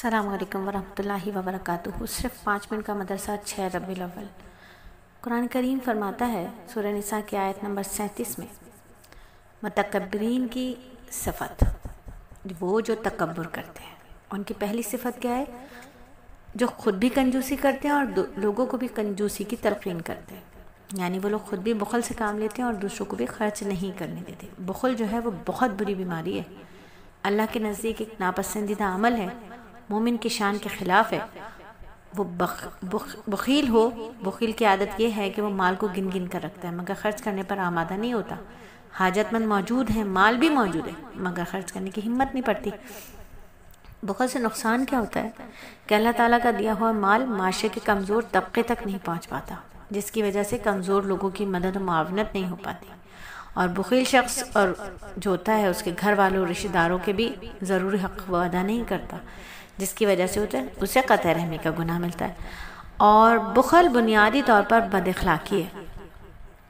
السلام علیکم ورحمۃ اللہ وبرکاتہ۔ صرف 5 منٹ کا مدرسہ 6 ربیع الاول۔ قرآن کریم فرماتا ہے سورہ نساء کی آیت نمبر 37 میں، متکبرین کی صفت، وہ جو تکبر کرتے ہیں، ان کی پہلی صفت کیا ہے؟ جو خود بھی کنجوسی کرتے ہیں اور لوگوں کو بھی کنجوسی کی تلقین کرتے ہیں، یعنی وہ لوگ خود بھی بخل سے کام لیتے ہیں اور دوسروں کو بھی خرچ نہیں کرنے دیتے۔ بخل جو ہے وہ بہت بری بیماری ہے، اللہ کے نزدیک ایک ناپسندیدہ عمل ہے، مومن کی شان کے خلاف ہے۔ وہ بخیل ہو، بخیل کی عادت یہ ہے کہ وہ مال کو گن گن کر رکھتا ہے مگر خرچ کرنے پر آمادہ نہیں ہوتا۔ حاجت مند موجود ہیں، مال بھی موجود ہے مگر خرچ کرنے کی ہمت نہیں پڑتی۔ بخل سے نقصان کیا ہوتا ہے کہ اللہ تعالیٰ کا دیا ہوا مال معاشرے کے کمزور طبقے تک نہیں پہنچ پاتا، جس کی وجہ سے کمزور لوگوں کی مدد و معاونت نہیں ہو پاتی، اور بخیل شخص اور جو ہوتا ہے اس کے گھر والوں رشتہ داروں کے بھی ضروری حق وہ ادا نہیں کرتا، جس کی وجہ سے اسے قطع رحمی کا گناہ ملتا ہے۔ اور بخل بنیادی طور پر بد اخلاقی ہے،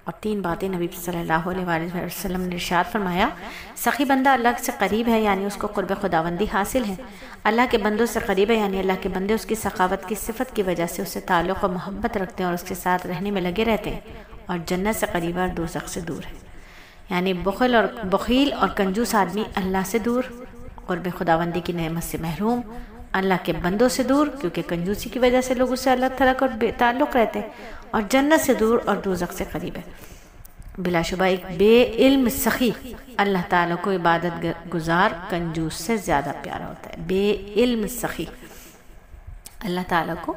اور 3 باتیں نبی صلی اللہ علیہ وآلہ وسلم نے ارشاد فرمایا: سخی بندہ اللہ سے قریب ہے، یعنی اس کو قرب خداوندی حاصل ہے۔ اللہ کے بندوں سے قریب ہے، یعنی اللہ کے بندے اس کی سخاوت کی صفت کی وجہ سے اس سے تعلق و محبت رکھتے ہیں اور اس کے ساتھ رہنے میں لگے رہتے ہیں۔ اور جنت سے قریب ہے اور دوزخ سے دور ہے، یعنی بخیل اور کنجوس آدمی اللہ سے دور، قرب خداوندی کی نعمت سے محروم، اللہ کے بندوں سے دور کیونکہ کنجوسی کی وجہ سے لوگ اس سے اللہ تعالیٰ کو بے تعلق رہتے ہیں، اور جنت سے دور اور دوزخ سے قریب ہے۔ بلا شبہ ایک بے علم سخی اللہ تعالیٰ کو عبادت گزار کنجوس سے زیادہ پیارا ہوتا ہے۔ بے علم سخی اللہ تعالیٰ کو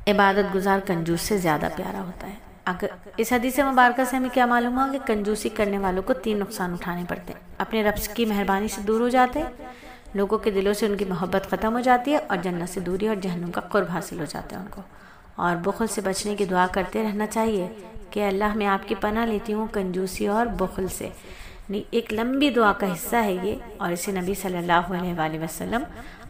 عبادت گزار کنجوس سے زیادہ پیارا ہوتا ہے۔ اگر اس حدیث مبارکہ سے ہمیں کیا معلوم ہوا کہ کنجوسی کرنے والوں کو 3 نقصان اٹھانے پڑتے ہیں: اپنے رب کی مہربانی سے دور ہو جاتے ہیں، لوگوں کے دلوں سے ان کی محبت ختم ہو جاتی ہے، اور جنت سے دوری اور جہنم کا قرب حاصل ہو جاتا ہے ان کو۔ اور بخل سے بچنے کی دعا کرتے رہنا چاہیے کہ اللہ میں آپ کی پناہ لیتی ہوں کنجوسی اور بخل سے۔ ایک لمبی دعا کا حصہ ہے یہ، اور اسے نبی صلی اللہ علیہ وآلہ وسلم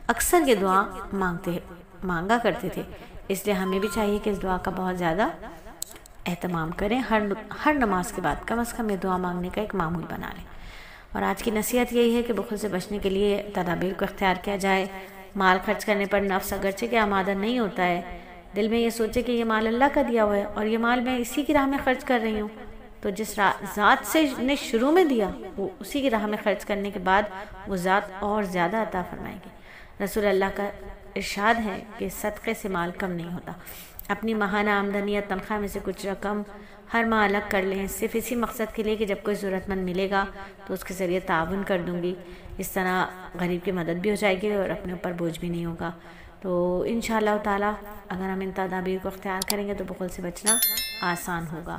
اکثر یہ دعا مانگا کرتے تھے، اس لیے ہمیں بھی چاہیے کہ اس دعا کا بہت زیادہ اہتمام کریں، ہر نماز کے بعد کم از کم یہ دعا مانگنے کا ایک معمول بنا لیں۔ اور آج کی نصیحت یہی ہے کہ بخل سے بچنے کے لیے تدابیر کو اختیار کیا جائے۔ مال خرچ کرنے پر نفس اگرچہ کہ آمادہ نہیں ہوتا ہے، دل میں یہ سوچے کہ یہ مال اللہ کا دیا ہوا ہے اور یہ مال میں اسی کی راہ میں خرچ کر رہی ہوں، تو جس ذات سے نے شروع میں دیا وہ اسی کی راہ میں خرچ کرنے کے بعد وہ ذات اور زیادہ عطا فرمائے گی۔ رسول اللہ کا ارشاد ہے کہ صدقے سے مال کم نہیں ہوتا۔ اپنی ماہانہ آمدنی یا تنخواہ میں سے کچھ رقم ہر ماہ الگ کر لیں، صرف اسی مقصد کے لیے کہ جب کوئی ضرورت مند ملے گا تو اس کے ذریعے تعاون کر دوں گی، اس طرح غریب کی مدد بھی ہو جائے گی اور اپنے اوپر بوجھ بھی نہیں ہوگا۔ تو انشاءاللہ تعالی اگر ہم ان تدابیر کو اختیار کریں گے تو بخل سے بچنا آسان ہوگا۔